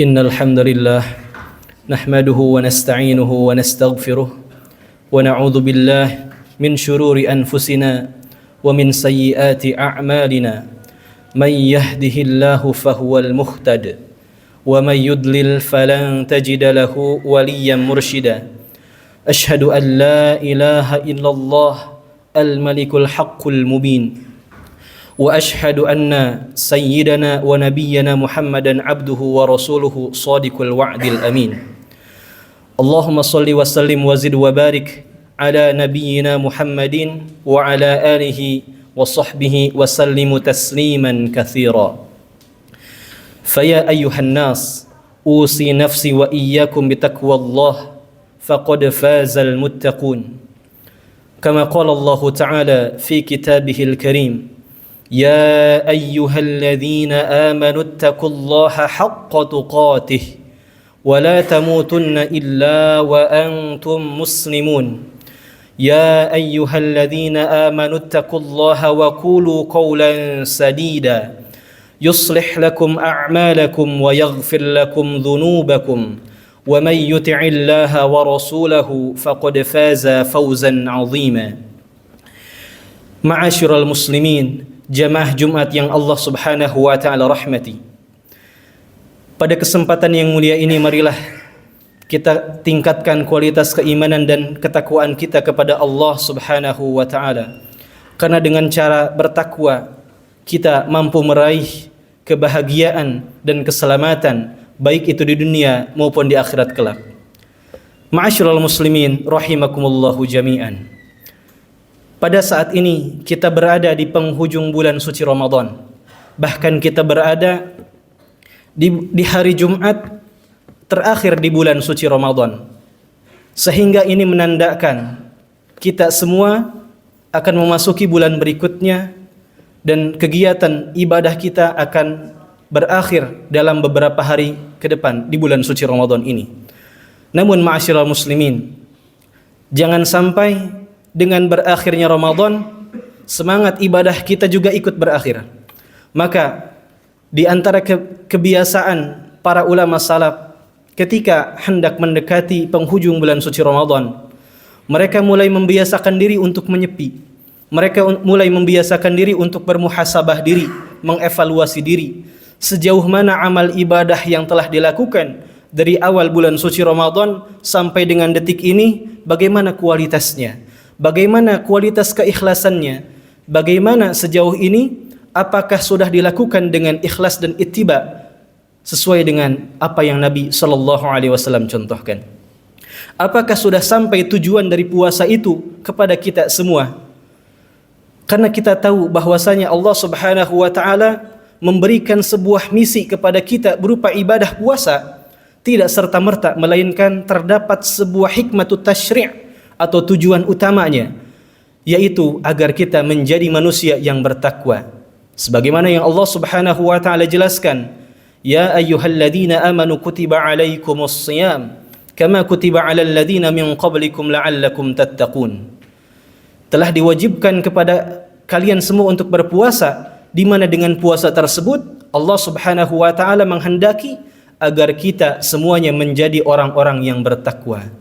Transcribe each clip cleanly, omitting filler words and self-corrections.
إن الحمد لله نحمده ونستعينه ونستغفره ونعوذ بالله من شرور أنفسنا ومن سيئات أعمالنا من يهده الله فهو المهتد ومن يضلل فلن تجد له وليا مرشدا أشهد أن لا إله إلا الله الملك الحق المبين وأشهد أن سيدنا ونبينا محمدا عبده ورسوله صادق الوعد الأمين اللهم صل وسلم وزد وبارك على نبينا محمد وعلى آله وصحبه وسلم تسليما كثيرا فيا أيها الناس أوصي نفسي وإياكم بتقوى الله فقد فاز المتقون كما قال الله تعالى في كتابه الكريم يا أيها الذين آمنوا اتقوا الله حق تقاته ولا تموتن إلا وأنتم مسلمون يا أيها الذين آمنوا اتقوا الله وقولوا قولا سديدا يصلح لكم أعمالكم ويغفر لكم ذنوبكم ومن يطع الله ورسوله فقد فاز فوزا عظيما معاشر المسلمين Jamaah Jumat yang Allah Subhanahu wa taala rahmati. Pada kesempatan yang mulia ini marilah kita tingkatkan kualitas keimanan dan ketakwaan kita kepada Allah Subhanahu wa taala. Karena dengan cara bertakwa kita mampu meraih kebahagiaan dan keselamatan baik itu di dunia maupun di akhirat kelak. Ma'asyiral muslimin rahimakumullahu jami'an. Pada saat ini kita berada di penghujung bulan suci Ramadan. Bahkan kita berada di hari Jumat terakhir di bulan suci Ramadan. Sehingga ini menandakan kita semua akan memasuki bulan berikutnya dan kegiatan ibadah kita akan berakhir dalam beberapa hari ke depan di bulan suci Ramadan ini. Namun ma'asyiral muslimin, jangan sampai dengan berakhirnya Ramadan, semangat ibadah kita juga ikut berakhir. Maka di antara kebiasaan para ulama salaf ketika hendak mendekati penghujung bulan suci Ramadan, mereka mulai membiasakan diri untuk menyepi. Mereka mulai membiasakan diri untuk bermuhasabah diri, mengevaluasi diri. Sejauh mana amal ibadah yang telah dilakukan dari awal bulan suci Ramadan sampai dengan detik ini, bagaimana kualitasnya? Bagaimana kualitas keikhlasannya? Bagaimana sejauh ini? Apakah sudah dilakukan dengan ikhlas dan ittiba sesuai dengan apa yang Nabi sallallahu alaihi wasallam contohkan? Apakah sudah sampai tujuan dari puasa itu kepada kita semua? Karena kita tahu bahwasanya Allah Subhanahu wa taala memberikan sebuah misi kepada kita berupa ibadah puasa, tidak serta-merta melainkan terdapat sebuah hikmatut tasyri' atau tujuan utamanya, yaitu agar kita menjadi manusia yang bertakwa. Sebagaimana yang Allah Subhanahu wa taala jelaskan, ya ayyuhalladzina amanu kutiba alaikumus shiyam kama kutiba alal ladzina min qablikum la'allakum tattaqun. Telah diwajibkan kepada kalian semua untuk berpuasa, di mana dengan puasa tersebut Allah Subhanahu wa taala menghendaki agar kita semuanya menjadi orang-orang yang bertakwa.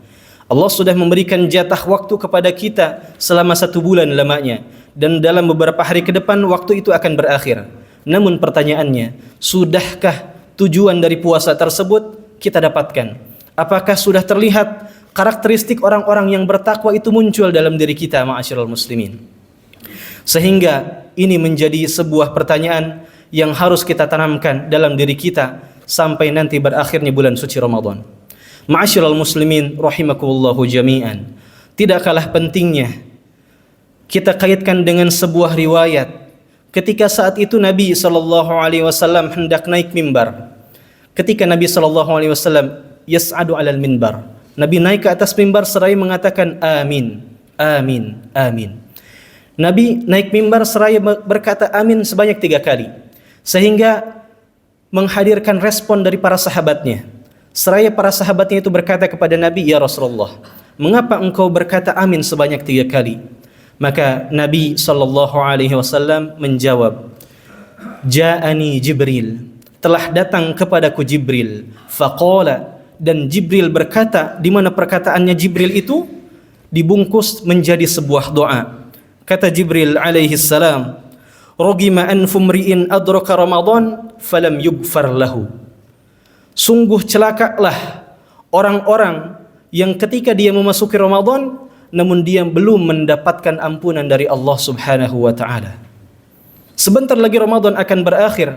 Allah sudah memberikan jatah waktu kepada kita selama 1 bulan lamanya, dan dalam beberapa hari ke depan waktu itu akan berakhir. Namun pertanyaannya, sudahkah tujuan dari puasa tersebut kita dapatkan? Apakah sudah terlihat karakteristik orang-orang yang bertakwa itu muncul dalam diri kita, ma'asyiral muslimin? Sehingga ini menjadi sebuah pertanyaan yang harus kita tanamkan dalam diri kita sampai nanti berakhirnya bulan suci Ramadan. Ma'asyiral muslimin rahimakumullahu jami'an. Tidak kalah pentingnya kita kaitkan dengan sebuah riwayat ketika saat itu Nabi sallallahu alaihi wasallam hendak naik mimbar. Ketika Nabi sallallahu alaihi wasallam yas'adu 'alal mimbar, Nabi naik ke atas mimbar seraya mengatakan amin, amin, amin. Nabi naik mimbar seraya berkata amin sebanyak 3 kali, sehingga menghadirkan respon dari para sahabatnya. Seraya para sahabatnya itu berkata kepada Nabi, ya Rasulullah, mengapa engkau berkata amin sebanyak 3 kali? Maka Nabi sallallahu alaihi wasallam menjawab, Ja'ani Jibril telah datang kepadaku Jibril. Faqala, dan Jibril berkata, di mana perkataannya Jibril itu dibungkus menjadi sebuah doa. Kata Jibril alaihi salam, rogima anfu mri'in adraka Ramadan falam yughfar lahu. Sungguh celakalah orang-orang yang ketika dia memasuki Ramadan namun dia belum mendapatkan ampunan dari Allah Subhanahu wa taala. Sebentar lagi Ramadan akan berakhir.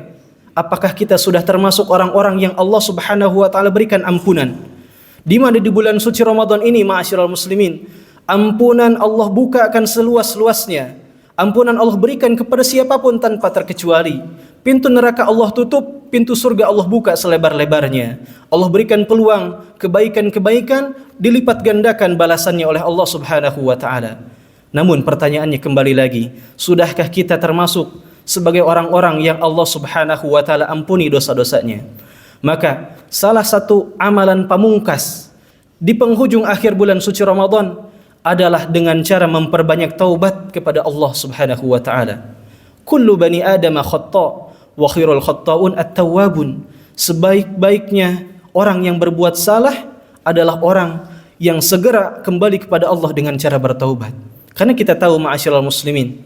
Apakah kita sudah termasuk orang-orang yang Allah Subhanahu wa taala berikan ampunan? Di mana di bulan suci Ramadan ini, ma'asyiral muslimin, ampunan Allah buka akan seluas-luasnya. Ampunan Allah berikan kepada siapapun tanpa terkecuali. Pintu neraka Allah tutup, pintu surga Allah buka selebar-lebarnya. Allah berikan peluang kebaikan-kebaikan, dilipat gandakan balasannya oleh Allah Subhanahu wa taala. Namun pertanyaannya kembali lagi, sudahkah kita termasuk sebagai orang-orang yang Allah Subhanahu wa taala ampuni dosa-dosanya? Maka salah satu amalan pamungkas di penghujung akhir bulan suci Ramadan adalah dengan cara memperbanyak taubat kepada Allah Subhanahu wa taala. Kullu bani Adam khata' wa khairul khatta'un at-tawwabun. Sebaik-baiknya orang yang berbuat salah adalah orang yang segera kembali kepada Allah dengan cara bertaubat. Karena kita tahu, ma'asyiral muslimin,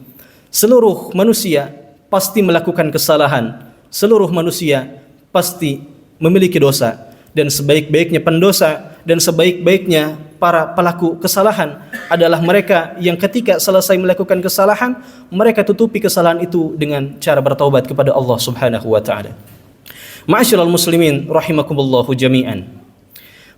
seluruh manusia pasti melakukan kesalahan. Seluruh manusia pasti memiliki dosa, dan sebaik-baiknya pendosa dan sebaik-baiknya para pelaku kesalahan adalah mereka yang ketika selesai melakukan kesalahan, mereka tutupi kesalahan itu dengan cara bertaubat kepada Allah Subhanahu wa taala. Ma'asyiral muslimin rahimakumullahu jami'an.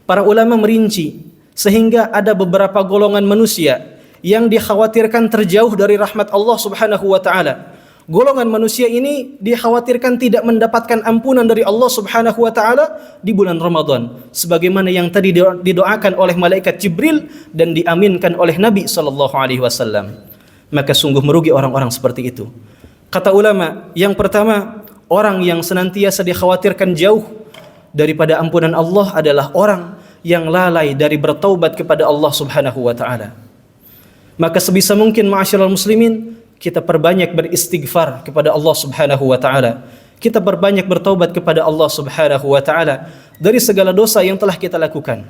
Para ulama merinci sehingga ada beberapa golongan manusia yang dikhawatirkan terjauh dari rahmat Allah Subhanahu wa taala. Golongan manusia ini dikhawatirkan tidak mendapatkan ampunan dari Allah Subhanahu wa taala di bulan Ramadan, sebagaimana yang tadi didoakan oleh malaikat Jibril dan diaminkan oleh Nabi sallallahu alaihi wasallam. Maka sungguh merugi orang-orang seperti itu. Kata ulama, yang pertama, orang yang senantiasa dikhawatirkan jauh daripada ampunan Allah adalah orang yang lalai dari bertaubat kepada Allah Subhanahu wa taala. Maka sebisa mungkin, ma'asyiral muslimin, kita perbanyak beristighfar kepada Allah Subhanahu wa taala. Kita perbanyak bertaubat kepada Allah Subhanahu wa taala dari segala dosa yang telah kita lakukan.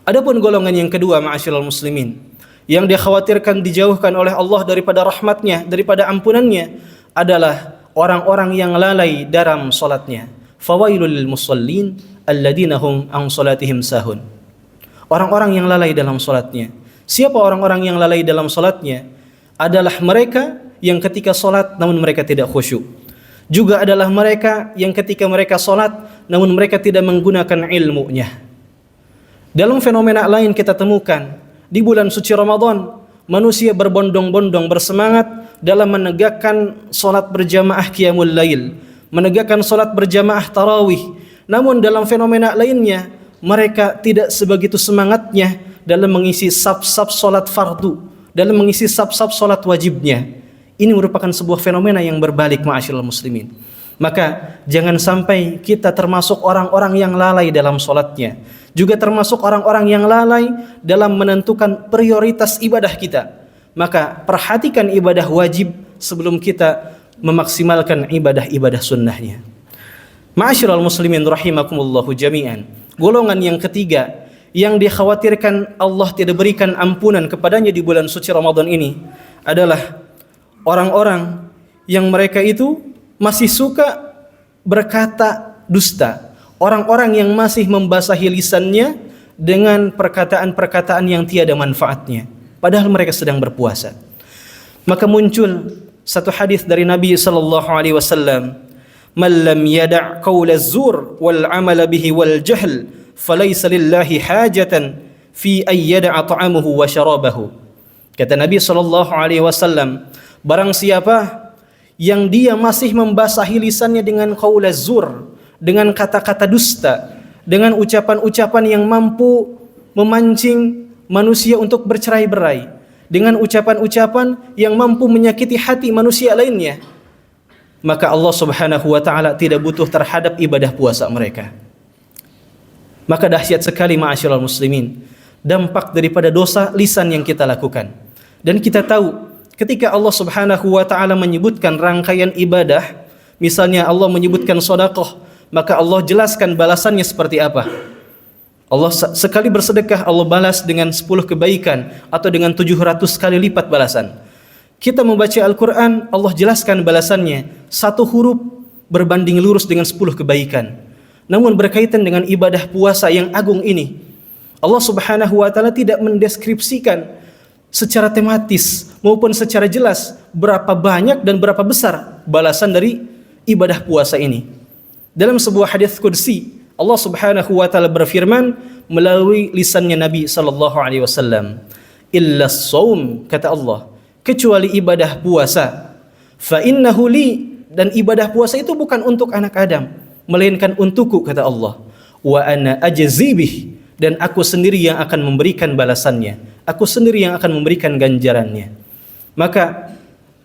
Adapun golongan yang kedua, ma'asyiral muslimin, yang dikhawatirkan dijauhkan oleh Allah daripada rahmatnya, daripada ampunannya, adalah orang-orang yang lalai dalam salatnya. Fawailul lil musallin alladzina hum an salatihim sahun. Orang-orang yang lalai dalam salatnya. Siapa orang-orang yang lalai dalam salatnya? Adalah mereka yang ketika salat namun mereka tidak khusyuk. Juga adalah mereka yang ketika mereka salat namun mereka tidak menggunakan ilmunya. Dalam fenomena lain kita temukan di bulan suci Ramadan, manusia berbondong-bondong bersemangat dalam menegakkan salat berjamaah qiyamul lail, menegakkan salat berjamaah tarawih. Namun dalam fenomena lainnya mereka tidak sebegitu semangatnya dalam mengisi saf-saf salat fardu, dalam mengisi saf-saf salat wajibnya. Ini merupakan sebuah fenomena yang berbalik, ma'asyiral muslimin. Maka jangan sampai kita termasuk orang-orang yang lalai dalam salatnya, juga termasuk orang-orang yang lalai dalam menentukan prioritas ibadah kita. Maka perhatikan ibadah wajib sebelum kita memaksimalkan ibadah-ibadah sunnahnya. Ma'asyiral muslimin rahimakumullahu jami'an. Golongan yang ketiga yang dikhawatirkan Allah tidak berikan ampunan kepadanya di bulan suci Ramadan ini adalah orang-orang yang mereka itu masih suka berkata dusta. Orang-orang yang masih membasahi lisannya dengan perkataan-perkataan yang tiada manfaatnya, padahal mereka sedang berpuasa. Maka muncul satu hadis dari Nabi sallallahu alaihi wasallam, "Man lam yada' qaula az-zur wal 'amala bihi wal jahl falaysa lillahi hajatan fi ay yada'a ta'amuhu wa syarabahu." Kata Nabi sallallahu alaihi wasallam, barang siapa yang dia masih membasahi lisannya dengan qaul az-zur, dengan kata-kata dusta, dengan ucapan-ucapan yang mampu memancing manusia untuk bercerai-berai, dengan ucapan-ucapan yang mampu menyakiti hati manusia lainnya, maka Allah Subhanahu wa taala tidak butuh terhadap ibadah puasa mereka. Maka dahsyat sekali, ma'asyiral muslimin, dampak daripada dosa lisan yang kita lakukan. Dan kita tahu ketika Allah Subhanahu wa taala menyebutkan rangkaian ibadah, Misalnya Allah menyebutkan sedekah, maka Allah jelaskan balasannya seperti apa. Allah sekali bersedekah Allah balas dengan 10 kebaikan atau dengan 700 kali lipat balasan. Kita membaca Al-Quran, Allah jelaskan balasannya, satu huruf berbanding lurus dengan 10 kebaikan. Namun berkaitan dengan ibadah puasa yang agung ini, Allah Subhanahu wa taala tidak mendeskripsikan secara tematis maupun secara jelas berapa banyak dan berapa besar balasan dari ibadah puasa ini. Dalam sebuah hadis qudsi, Allah Subhanahu wa taala berfirman melalui lisannya Nabi sallallahu alaihi wasallam, "Illa shaum," kata Allah, kecuali ibadah puasa. "Fa innahu li," dan ibadah puasa itu bukan untuk anak Adam, melainkan untukku, kata Allah. "Wa ana ajzi bih," dan aku sendiri yang akan memberikan balasannya. Aku sendiri yang akan memberikan ganjarannya. Maka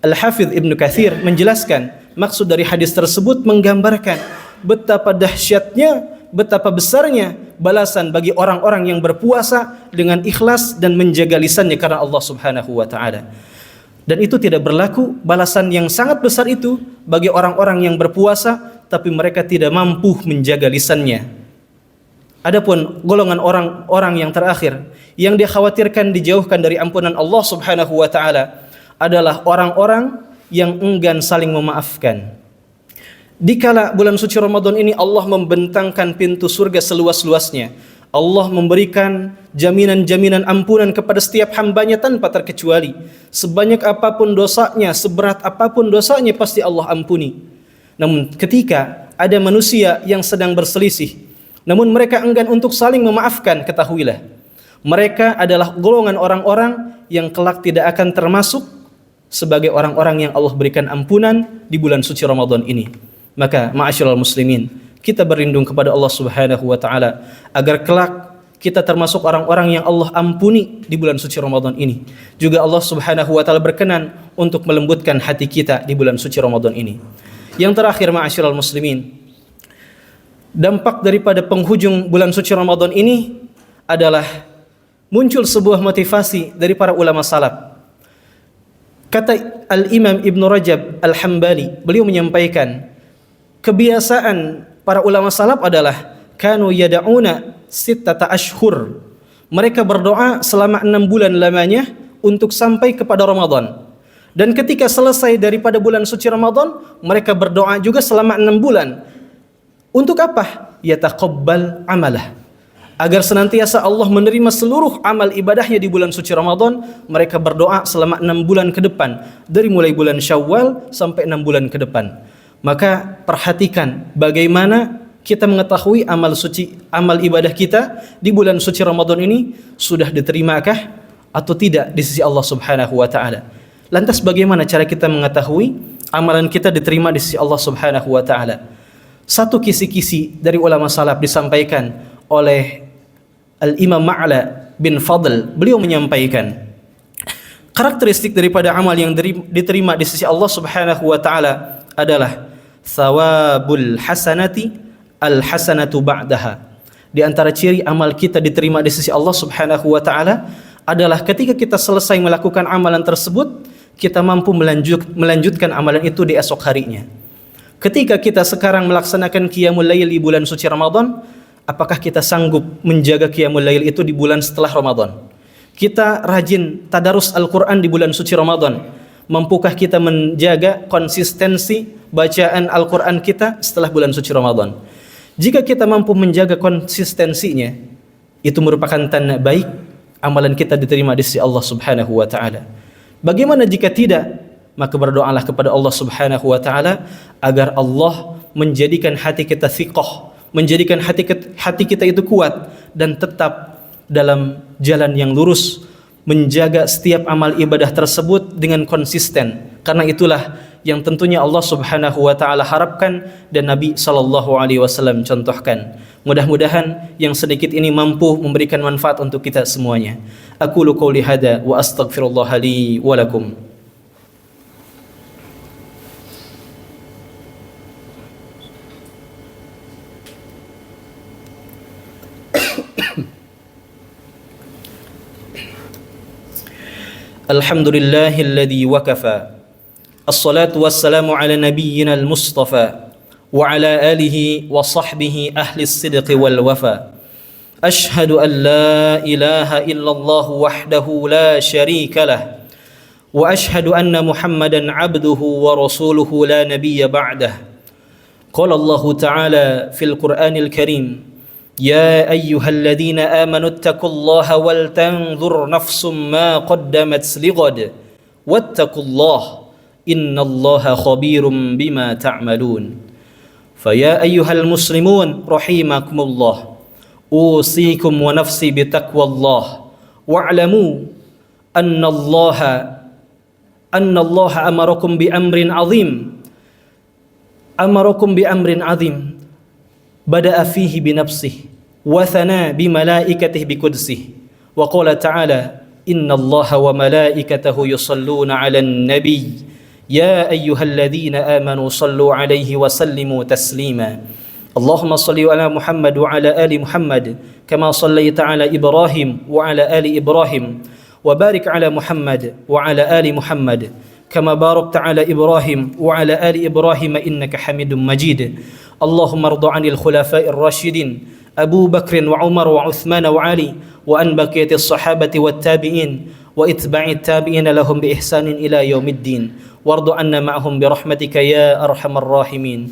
Al-Hafidh Ibnu Katsir menjelaskan maksud dari hadis tersebut menggambarkan betapa dahsyatnya, betapa besarnya balasan bagi orang-orang yang berpuasa dengan ikhlas dan menjaga lisannya karena Allah Subhanahu wa taala. Dan itu tidak berlaku balasan yang sangat besar itu bagi orang-orang yang berpuasa tapi mereka tidak mampu menjaga lisannya. Adapun golongan orang-orang yang terakhir yang dikhawatirkan dijauhkan dari ampunan Allah Subhanahu wa taala adalah orang-orang yang enggan saling memaafkan. Dikala bulan suci Ramadan ini Allah membentangkan pintu surga seluas-luasnya. Allah memberikan jaminan-jaminan ampunan kepada setiap hambanya tanpa terkecuali. Sebanyak apapun dosanya, seberat apapun dosanya pasti Allah ampuni. Namun ketika ada manusia yang sedang berselisih, namun mereka enggan untuk saling memaafkan, ketahuilah, mereka adalah golongan orang-orang yang kelak tidak akan termasuk sebagai orang-orang yang Allah berikan ampunan di bulan suci Ramadan ini. Maka ma'asyiral muslimin, kita berlindung kepada Allah Subhanahu wa taala agar kelak kita termasuk orang-orang yang Allah ampuni di bulan suci Ramadan ini. Juga Allah Subhanahu wa taala berkenan untuk melembutkan hati kita di bulan suci Ramadan ini. Yang terakhir ma'asyiral muslimin, dampak daripada penghujung bulan suci Ramadan ini adalah muncul sebuah motivasi dari para ulama salaf. Kata Al-Imam Ibn Rajab Al-Hambali, beliau menyampaikan kebiasaan para ulama salaf adalah kanu yada'una sittata ashhur. Mereka berdoa selama 6 bulan lamanya untuk sampai kepada Ramadan. Dan ketika selesai daripada bulan suci Ramadan, mereka berdoa juga selama 6 bulan. Untuk apa? Yataqabbal amalah. Agar senantiasa Allah menerima seluruh amal ibadahnya di bulan suci Ramadan, mereka berdoa selama 6 bulan ke depan, dari mulai bulan Syawal sampai 6 bulan ke depan. Maka perhatikan bagaimana kita mengetahui amal ibadah kita di bulan suci Ramadan ini sudah diterima-kah atau tidak di sisi Allah Subhanahu wa taala. Lantas bagaimana cara kita mengetahui amalan kita diterima di sisi Allah Subhanahu wa taala? Satu kisi-kisi dari ulama salaf disampaikan oleh Al-Imam Ma'la bin Fadl. Beliau menyampaikan karakteristik daripada amal yang diterima di sisi Allah Subhanahu wa taala adalah thawabul hasanati al-hasanatu ba'daha. Di antara ciri amal kita diterima di sisi Allah Subhanahu wa taala adalah ketika kita selesai melakukan amalan tersebut, kita mampu melanjutkan amalan itu di esok harinya. Ketika kita sekarang melaksanakan qiyamul lail di bulan suci Ramadan, apakah kita sanggup menjaga qiyamul lail itu di bulan setelah Ramadan? Kita rajin tadarus Al-Quran di bulan suci Ramadan. Mampukah kita menjaga konsistensi bacaan Al-Quran kita setelah bulan suci Ramadan? Jika kita mampu menjaga konsistensinya, itu merupakan tanda baik amalan kita diterima di sisi Allah Subhanahu wa taala. Bagaimana jika tidak? Maka berdoalah kepada Allah Subhanahu wa taala agar Allah menjadikan hati kita thiqah, menjadikan hati kita itu kuat dan tetap dalam jalan yang lurus, menjaga setiap amal ibadah tersebut dengan konsisten. Karena itulah yang tentunya Allah Subhanahu wa taala harapkan dan Nabi sallallahu alaihi wasallam contohkan. Mudah-mudahan yang sedikit ini mampu memberikan manfaat untuk kita semuanya. Aqulu qouli hada wa astaghfirullah li wa lakum. Alhamdulillahilladzi wakafa الصلاة والسلام على نبينا المصطفى وعلى آله وصحبه أهل الصدق والوفاء. أشهد أن لا إله إلا الله وحده لا شريك له وأشهد أن محمدا عبده ورسوله لا نبي بعده. قال الله تعالى في القرآن الكريم: يا أيها الذين آمنوا اتقوا الله ولتنظر نفس ما قدمت لغد واتقوا الله إن الله خبير بما تعملون. فيا أيها المسلمون رحمكم الله، أوصيكم ونفسي بتقوى الله، واعلموا أن الله أمركم بأمر عظيم بدأ فيه بنفسه وثنى بملائكته بقدسه، وقال تعالى: إن الله وملائكته يصلون على النبي يا أيها الذين آمنوا صلوا عليه وسلموا تسليما. اللهم صل على محمد وعلى آل محمد كما صليت على إبراهيم وعلى آل إبراهيم، وبارك على محمد وعلى آل محمد كما باركت على إبراهيم وعلى آل إبراهيم إنك حميد مجيد. اللهم ارض عن الخلفاء الراشدين أبو بكر وعمر وعثمان وعلي، وأن بقية الصحابة والتابعين وإتباع التابعين لهم بإحسان إلى يوم الدين، وارض عنا معهم برحمتك يا أرحم الراحمين.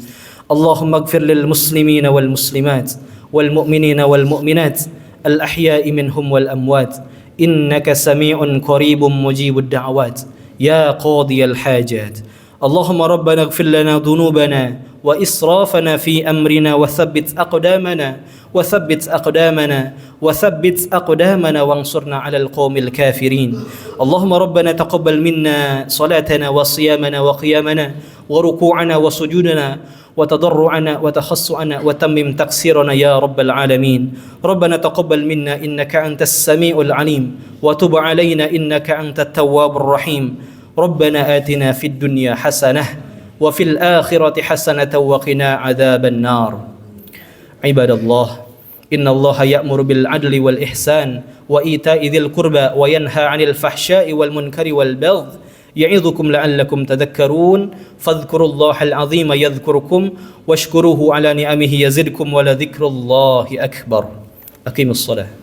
اللهم اغفر للمسلمين والمسلمات والمؤمنين والمؤمنات الأحياء منهم والأموات، إنك سميع قريب مجيب الدعوات يا قاضي الحاجات. اللهم ربنا اغفر لنا ذنوبنا وإسرافنا في أمرنا وثبت أقدامنا وانصرنا على القوم الكافرين. اللهم ربنا تقبل منا صلاتنا وصيامنا وقيامنا وركوعنا وسجودنا وتضرعنا وتخصعنا وتمم تقصيرنا يا رب العالمين. ربنا تقبل منا إنك أنت السميع العليم وتب علينا إنك أنت التواب الرحيم. ربنا آتنا في الدنيا حسنة وفي الآخرة حسنة وقنا عذاب النار. عباد الله، إن الله يأمر بالعدل والإحسان وإيتاء ذي القربى وينهى عن الفحشاء والمنكر والبغي يعظكم لعلكم تذكرون. فاذكروا الله العظيم يذكركم واشكروه على نعمه يزدكم ولذكر الله أكبر. أقيموا الصلاة.